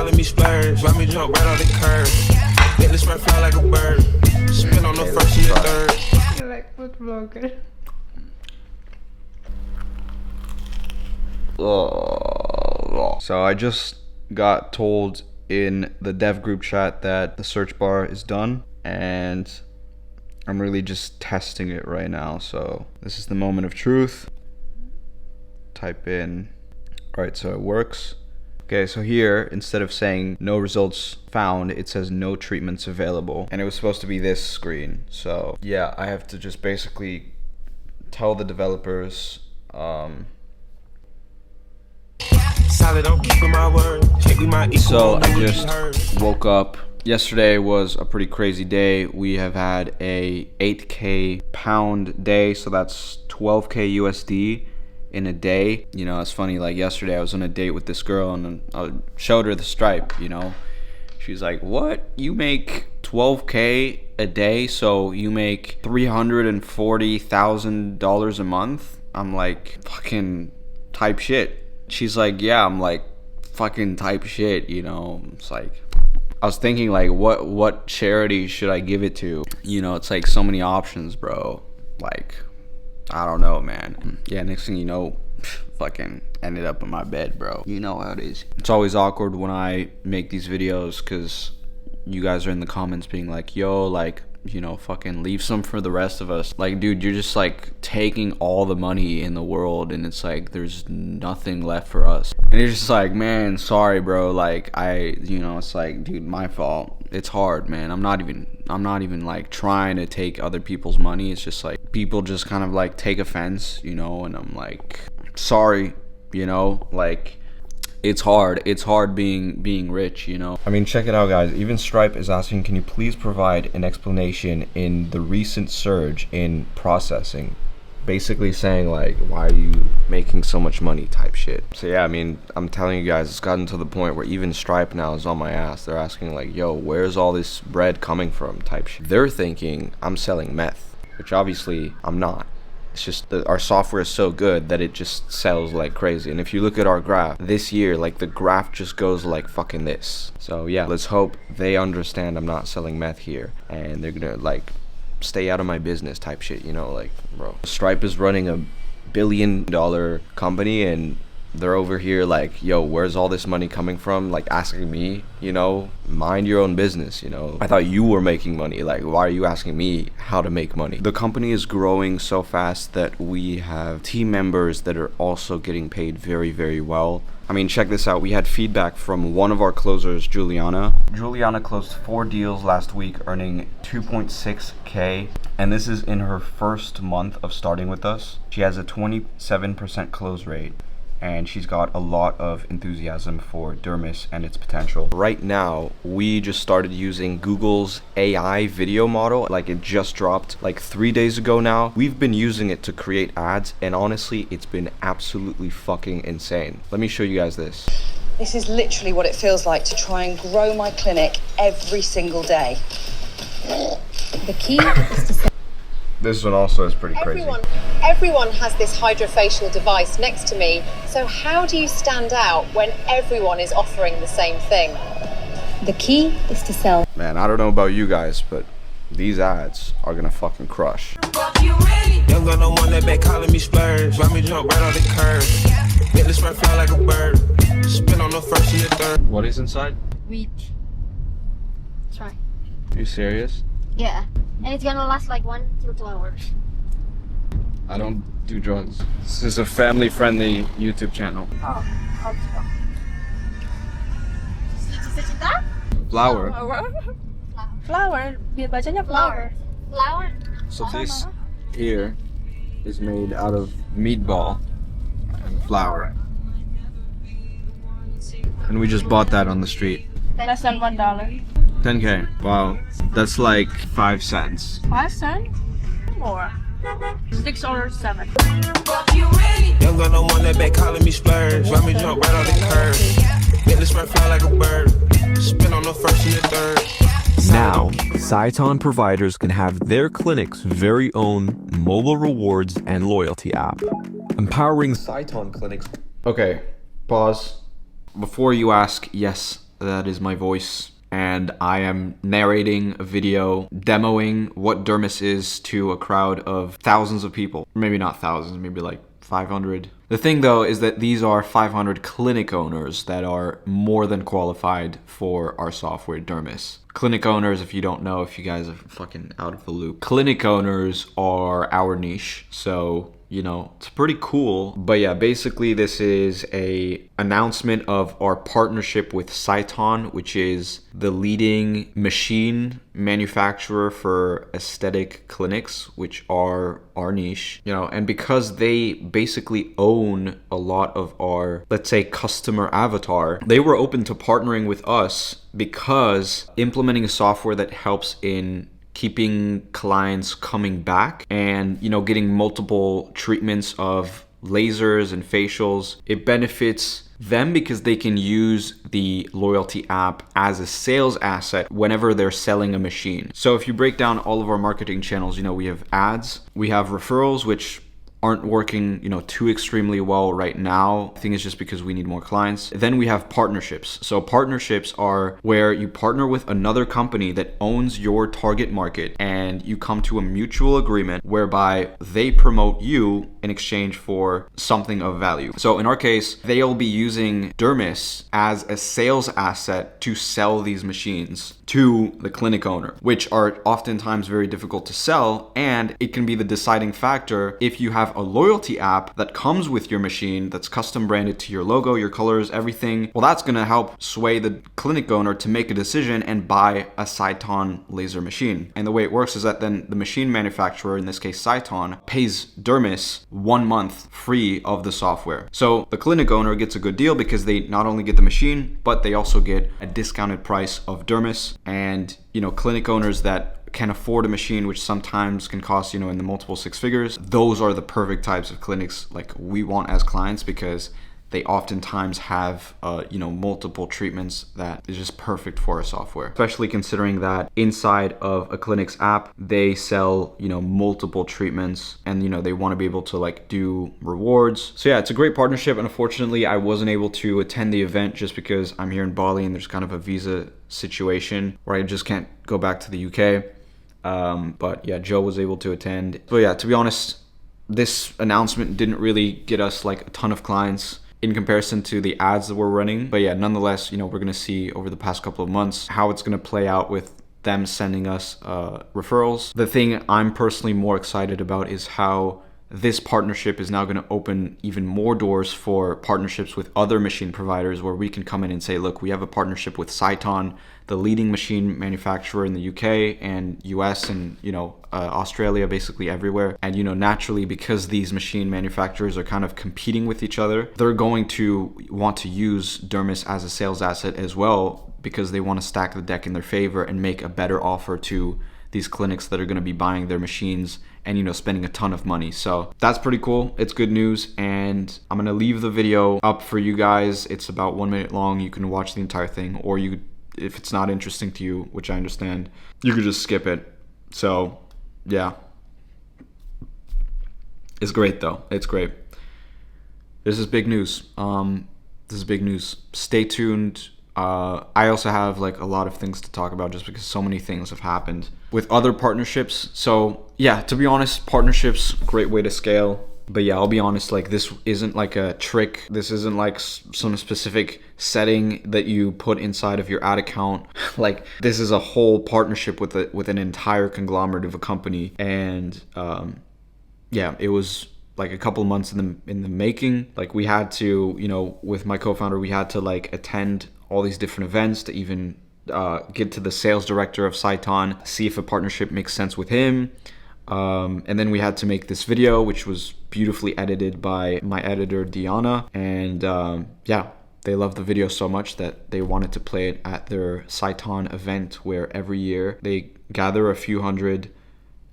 calling me splurge. Let me jump right off the curb. Let this spread fly like a bird. Spin on the first and the third. You're like food blogger. So I just got told in the dev group chat that the search bar is done, and I'm really just testing it right now. So this is the moment of truth. Type in, all right, so it works. Okay, so here, instead of saying no results found, it says no treatments available. And it was supposed to be this screen. So yeah, I have to just basically tell the developers, Solid, I'm keeping my word. Can't be my equal. so I just woke up. Yesterday was a pretty crazy day. We have had a 8K pound day, so that's 12K USD in a day. You know, it's funny, like yesterday I was on a date with this girl and I showed her the Stripe, you know. She's like, what? You make 12K a day, so you make $340,000 a month? I'm like, fucking type shit. She's like, yeah. I'm like, fucking type shit, you know. It's like, I was thinking like, what charity should I give it to? You know, it's like so many options, bro. Like, I don't know, man. Yeah, next thing you know, fucking ended up in my bed, bro. You know how it is. It's always awkward when I make these videos because you guys are in the comments being like, yo, like, you know, fucking leave some for the rest of us. Like, dude, you're just like taking all the money in the world and it's like there's nothing left for us. And it's just like, man, sorry, bro. Like, you know, it's like, dude, my fault. It's hard, man. I'm not even like trying to take other people's money. It's just like people just kind of like take offense, you know, and I'm like, sorry, you know, like it's hard being rich, you know. I mean, check it out, guys. Even Stripe is asking, can you please provide an explanation in the recent surge in processing? Basically saying like, why are you making so much money type shit. So yeah, I mean, I'm telling you guys, it's gotten to the point where even Stripe now is on my ass. They're asking like, yo, where's all this bread coming from type shit. They're thinking I'm selling meth, which obviously I'm not. It's just that our software is so good that it just sells like crazy. And if you look at our graph this year, like the graph just goes like fucking this. So yeah, let's hope they understand I'm not selling meth here and they're gonna like stay out of my business type shit, you know. Like, bro, Stripe is running $1 billion company and they're over here like, yo, where's all this money coming from? Like asking me, you know, mind your own business, you know. I thought you were making money. Like, why are you asking me how to make money? The company is growing so fast that we have team members that are also getting paid very, very well. I mean, check this out. We had feedback from one of our closers, Juliana. Juliana closed 4 deals last week, earning 2.6K. And this is in her first month of starting with us. She has a 27% close rate. And she's got a lot of enthusiasm for Dermis and its potential. Right now, we just started using Google's AI video model. Like, it just dropped like 3 days ago now. We've been using it to create ads, and honestly, it's been absolutely fucking insane. Let me show you guys this. This is literally what it feels like to try and grow my clinic every single day. The key is to This one also is pretty crazy. Everyone has this hydrofacial device next to me, so how do you stand out when everyone is offering the same thing? The key is to sell. Man, I don't know about you guys, but these ads are gonna fucking crush. Young got no one that back calling me splurge. Let me jump right off the curb. Let this spread fly like a bird. Spin on the first and the third. What is inside? Wheat. Try. You serious? Yeah. And it's gonna last like 1 till 2 hours. I don't do drugs. This is a family-friendly YouTube channel. Oh, Cita-cita? Flour. Flower. Bacanya flower. Flower. So this here is made out of meatball and flour. And we just bought that on the street. Less than $1. 10K. Wow. That's like 5 cents. 5 cents? More. 6 or 7. Young got no one that back calling me splurge. Let me jump right off the curb. Let this spread fly like a bird. Spin on the first and the third. Now, Sciton providers can have their clinic's very own mobile rewards and loyalty app, empowering Sciton clinics. Okay, pause. Before you ask, yes, that is my voice, and I am narrating a video demoing what dermis is to a crowd of thousands of people. Maybe not thousands, maybe like 500. The thing though is that these are 500 clinic owners that are more than qualified for our software dermis. Clinic owners, if you don't know, if you guys are fucking out of the loop, clinic owners are our niche. So, you know, it's pretty cool. But yeah, basically this is a announcement of our partnership with Cyton, which is the leading machine manufacturer for aesthetic clinics, which are our niche, you know, and because they basically own a lot of our, let's say, customer avatar, they were open to partnering with us because implementing a software that helps in keeping clients coming back and, you know, getting multiple treatments of lasers and facials, it benefits them because they can use the loyalty app as a sales asset whenever they're selling a machine. So if you break down all of our marketing channels, you know, we have ads, we have referrals, which aren't working, you know, too extremely well right now. I think it's just because we need more clients. Then we have partnerships. So partnerships are where you partner with another company that owns your target market and you come to a mutual agreement whereby they promote you in exchange for something of value. So in our case, they'll be using dermis as a sales asset to sell these machines to the clinic owner, which are oftentimes very difficult to sell, and it can be the deciding factor if you have a loyalty app that comes with your machine that's custom branded to your logo, your colors, everything. Well, that's gonna help sway the clinic owner to make a decision and buy a Cyton laser machine. And the way it works is that then the machine manufacturer, in this case Cyton, pays dermis 1 month free of the software. So the clinic owner gets a good deal because they not only get the machine, but they also get a discounted price of dermis. And, you know, clinic owners that can afford a machine, which sometimes can cost, you know, in the multiple six figures, those are the perfect types of clinics like we want as clients because they oftentimes have, you know, multiple treatments that is just perfect for our software. Especially considering that inside of a clinic's app, they sell, you know, multiple treatments and, you know, they want to be able to like do rewards. So yeah, it's a great partnership. And unfortunately, I wasn't able to attend the event just because I'm here in Bali and there's kind of a visa situation where I just can't go back to the UK. But yeah, Joe was able to attend. But yeah, to be honest, this announcement didn't really get us like a ton of clients in comparison to the ads that we're running. But yeah, nonetheless, you know, we're gonna see over the past couple of months how it's gonna play out with them sending us referrals. The thing I'm personally more excited about is how this partnership is now going to open even more doors for partnerships with other machine providers where we can come in and say, look, we have a partnership with Cyton, the leading machine manufacturer in the UK and US and, you know, Australia, basically everywhere. And, you know, naturally, because these machine manufacturers are kind of competing with each other, they're going to want to use dermis as a sales asset as well because they want to stack the deck in their favor and make a better offer to these clinics that are going to be buying their machines and, you know, spending a ton of money. So that's pretty cool. It's good news. And I'm going to leave the video up for you guys. It's about 1 minute long. You can watch the entire thing, or you, if it's not interesting to you, which I understand, you could just skip it. So yeah, it's great though. It's great. This is big news. This is big news. Stay tuned. I also have like a lot of things to talk about just because so many things have happened with other partnerships. So yeah, to be honest, partnerships, great way to scale. But yeah, I'll be honest, like this isn't like a trick. This isn't like some specific setting that you put inside of your ad account. Like this is a whole partnership with an entire conglomerate of a company. And yeah, it was like a couple months in the making. Like we had to, you know, with my co-founder, we had to like attend all these different events to even get to the sales director of Cyton, see if a partnership makes sense with him. And then we had to make this video, which was beautifully edited by my editor, Diana. And yeah, they loved the video so much that they wanted to play it at their Cyton event, where every year they gather a few hundred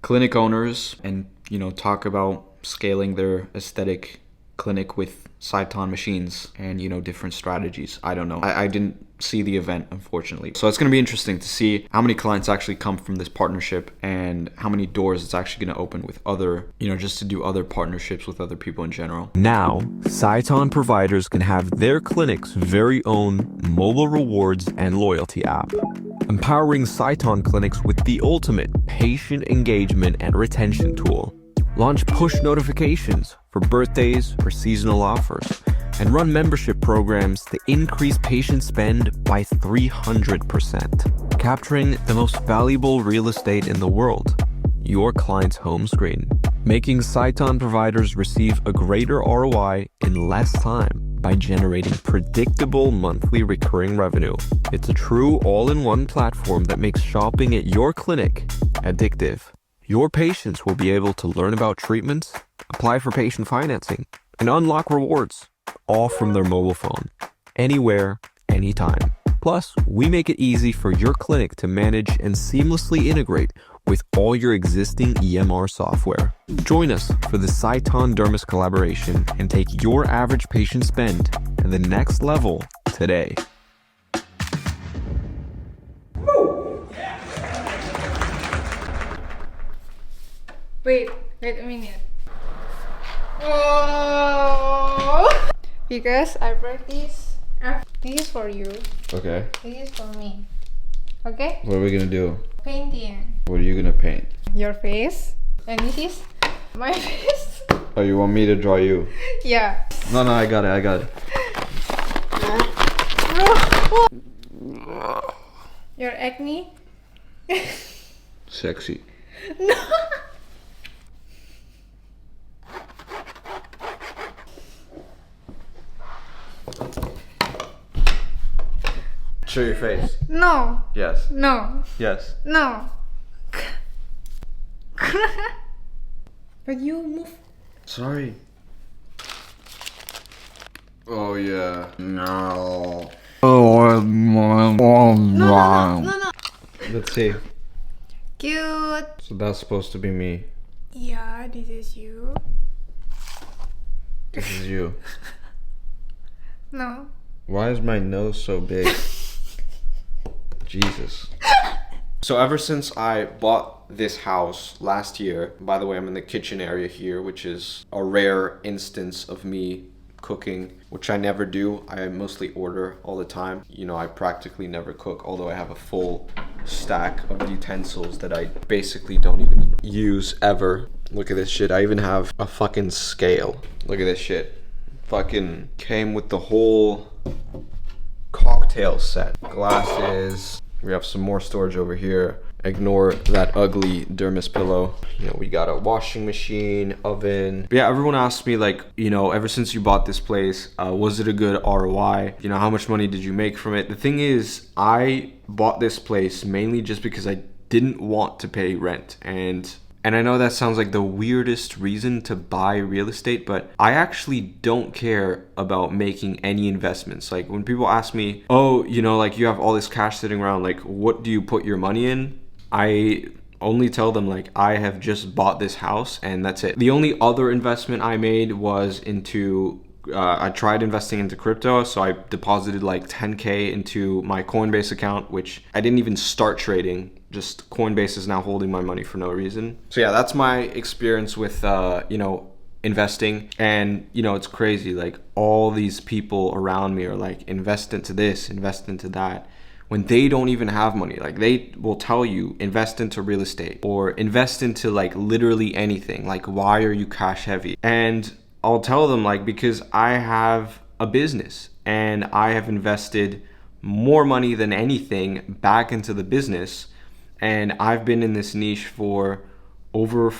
clinic owners and, you know, talk about scaling their aesthetic clinic with Saiton machines and, you know, different strategies. I don't know. I didn't see the event, unfortunately. So it's going to be interesting to see how many clients actually come from this partnership and how many doors it's actually going to open with other, you know, just to do other partnerships with other people in general. Now, Saiton providers can have their clinic's very own mobile rewards and loyalty app, empowering Saiton clinics with the ultimate patient engagement and retention tool. Launch push notifications for birthdays or seasonal offers, and run membership programs to increase patient spend by 300%, capturing the most valuable real estate in the world, your client's home screen, making Saiton providers receive a greater ROI in less time by generating predictable monthly recurring revenue. It's a true all-in-one platform that makes shopping at your clinic addictive. Your patients will be able to learn about treatments, apply for patient financing, and unlock rewards, all from their mobile phone, anywhere, anytime. Plus, we make it easy for your clinic to manage and seamlessly integrate with all your existing EMR software. Join us for the Saiton Dermis collaboration and take your average patient spend to the next level today. Wait a minute. Oh! Because I brought this. This is for you. Okay. This is for me. Okay? What are we gonna do? Painting. What are you gonna paint? Your face. And this is my face. Oh, you want me to draw you? Yeah. No, I got it. Your acne. Sexy. No. Show your face. No. Yes. No. Yes. No. But you move. Sorry. Oh yeah. No. No. Let's see. Cute. So that's supposed to be me. Yeah, this is you. This is you. No. Why is my nose so big? Jesus. So ever since I bought this house last year, by the way, I'm in the kitchen area here, which is a rare instance of me cooking, which I never do. I mostly order all the time. You know, I practically never cook, although I have a full stack of utensils that I basically don't even use ever. Look at this shit. I even have a fucking scale. Look at this shit. Fucking came with the whole cocktail set. Glasses. We have some more storage over here. Ignore that ugly dermis pillow. You know, we got a washing machine, oven. But yeah, everyone asks me, like, you know, ever since you bought this place, was it a good ROI? You know, how much money did you make from it? The thing is, I bought this place mainly just because I didn't want to pay rent. And I know that sounds like the weirdest reason to buy real estate, but I actually don't care about making any investments. Like when people ask me, oh, you know, like you have all this cash sitting around, like what do you put your money in? I only tell them like I have just bought this house and that's it. The only other investment I made was into I tried investing into crypto, so I deposited like 10K into my Coinbase account, which I didn't even start trading. Just Coinbase is now holding my money for no reason. So yeah, that's my experience with, you know, investing. And, you know, it's crazy. Like all these people around me are like, invest into this, invest into that, when they don't even have money. Like they will tell you, invest into real estate or invest into like literally anything. Like, why are you cash heavy? And I'll tell them like, because I have a business and I have invested more money than anything back into the business. And I've been in this niche for over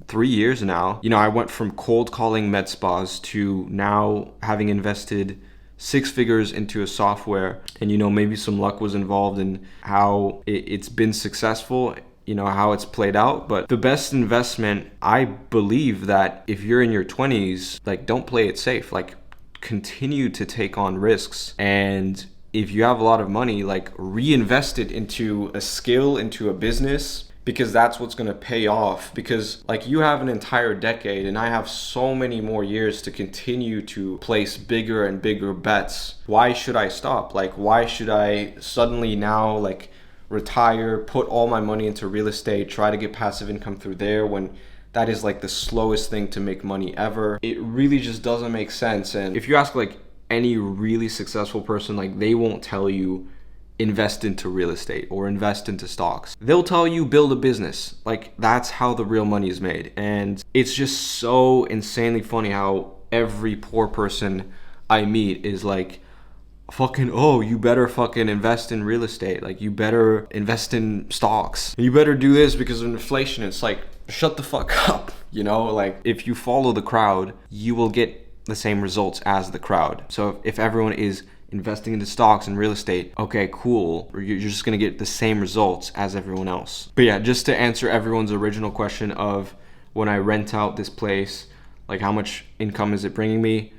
3 years now. You know, I went from cold calling med spas to now having invested 6 figures into a software. And, you know, maybe some luck was involved in how it's been successful, you know, how it's played out. But the best investment, I believe that if you're in your 20s, like don't play it safe, like continue to take on risks. And if you have a lot of money, like reinvest it into a skill, into a business, because that's what's going to pay off. Because like you have an entire decade and I have so many more years to continue to place bigger and bigger bets. Why should I stop? Like, why should I suddenly now like retire, put all my money into real estate, try to get passive income through there when that is like the slowest thing to make money ever? It really just doesn't make sense. And if you ask like any really successful person, like they won't tell you invest into real estate or invest into stocks. They'll tell you build a business. Like that's how the real money is made. And it's just so insanely funny how every poor person I meet is like, fucking, oh, you better fucking invest in real estate. Like you better invest in stocks. You better do this because of inflation. It's like, shut the fuck up. You know, like if you follow the crowd, you will get the same results as the crowd. So if everyone is investing into stocks and real estate, okay, cool. You're just gonna get the same results as everyone else. But yeah, just to answer everyone's original question of when I rent out this place, like how much income is it bringing me?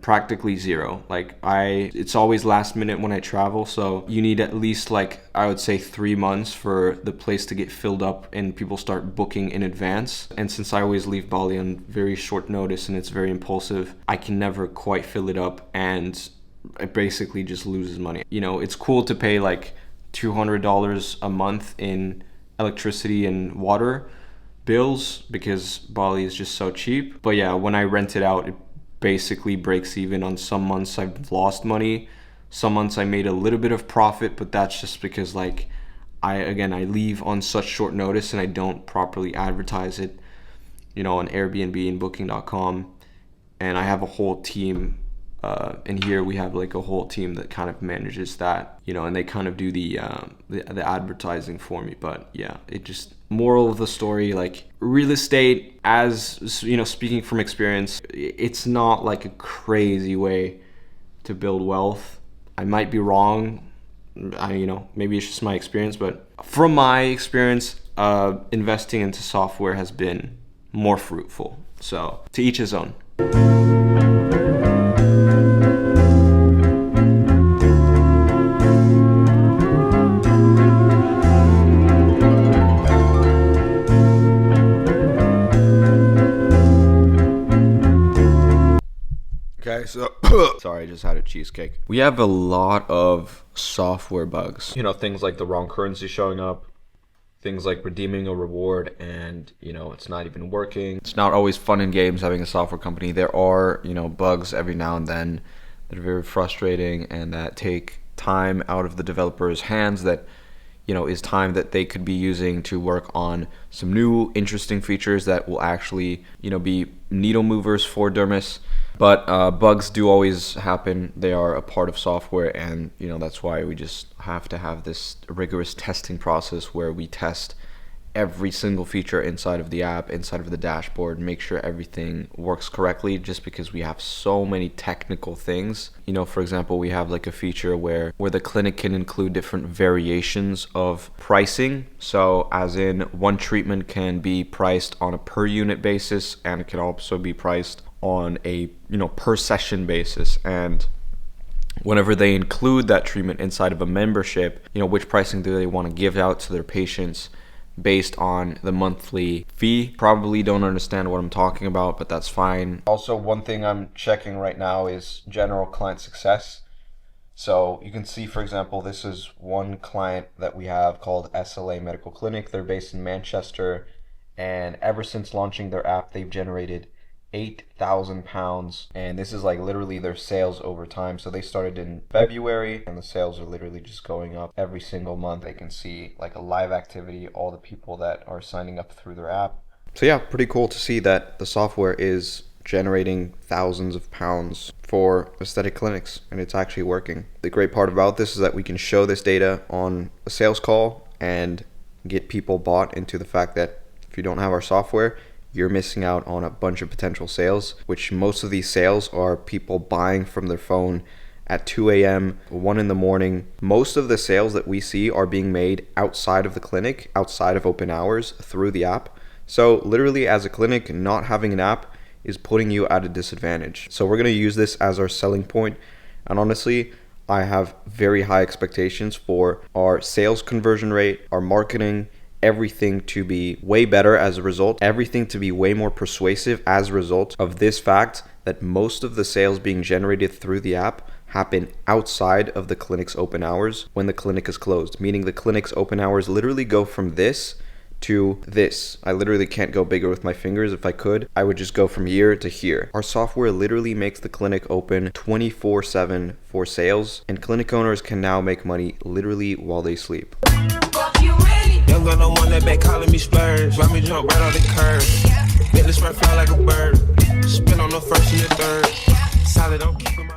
Practically zero. Like it's always last minute when I travel, so you need at least like I would say 3 months for the place to get filled up and people start booking in advance. And since I always leave Bali on very short notice and it's very impulsive, I can never quite fill it up and it basically just loses money. You know, it's cool to pay like $200 a month in electricity and water bills because Bali is just so cheap. But yeah, when I rent it out, it basically breaks even. On some months I've lost money, some months I made a little bit of profit, but that's just because like I leave on such short notice and I don't properly advertise it, you know, on Airbnb and booking.com. And I have a whole team and here we have like a whole team that kind of manages that, you know, and they kind of do the advertising for me. But yeah, it just, moral of the story, like real estate, as you know, speaking from experience, it's not like a crazy way to build wealth. I might be wrong. You know, maybe it's just my experience, but from my experience, investing into software has been more fruitful. So to each his own. Okay, so sorry, I just had a cheesecake. We have a lot of software bugs. You know, things like the wrong currency showing up, things like redeeming a reward and, you know, it's not even working. It's not always fun and games having a software company. There are, you know, bugs every now and then that are very frustrating and that take time out of the developer's hands that, you know, is time that they could be using to work on some new interesting features that will actually, you know, be needle movers for Dermis. But bugs do always happen. They are a part of software, and you know that's why we just have to have this rigorous testing process where we test every single feature inside of the app, inside of the dashboard, make sure everything works correctly, just because we have so many technical things. You know, for example, we have like a feature where the clinic can include different variations of pricing. So as in, one treatment can be priced on a per unit basis, and it can also be priced on a, you know, per session basis. And whenever they include that treatment inside of a membership, you know, which pricing do they want to give out to their patients based on the monthly fee? Probably don't understand what I'm talking about, but that's fine. Also, one thing I'm checking right now is general client success. So you can see, for example, this is one client that we have called SLA Medical Clinic. They're based in Manchester, and ever since launching their app, they've generated £8,000, and this is like literally their sales over time. So they started in February and the sales are literally just going up every single month. They can see like a live activity, all the people that are signing up through their app. So yeah, pretty cool to see that the software is generating thousands of pounds for aesthetic clinics, and it's actually working. The great part about this is that we can show this data on a sales call and get people bought into the fact that if you don't have our software, you're missing out on a bunch of potential sales, which most of these sales are people buying from their phone at 2 a.m., 1 in the morning. Most of the sales that we see are being made outside of the clinic, outside of open hours, through the app. So literally, as a clinic, not having an app is putting you at a disadvantage. So we're going to use this as our selling point. And honestly, I have very high expectations for our sales conversion rate, our marketing, everything to be way better as a result, everything to be way more persuasive as a result of this fact that most of the sales being generated through the app happen outside of the clinic's open hours when the clinic is closed, meaning the clinic's open hours literally go from this to this. I literally can't go bigger with my fingers. If I could, I would just go from here to here. Our software literally makes the clinic open 24/7 for sales, and clinic owners can now make money literally while they sleep. Young gun, no one that back calling me splurge. Ride me jump right off the curb. Bentley spread fly like a bird. Spin on the first and the third. Solid, don't keep 'em out.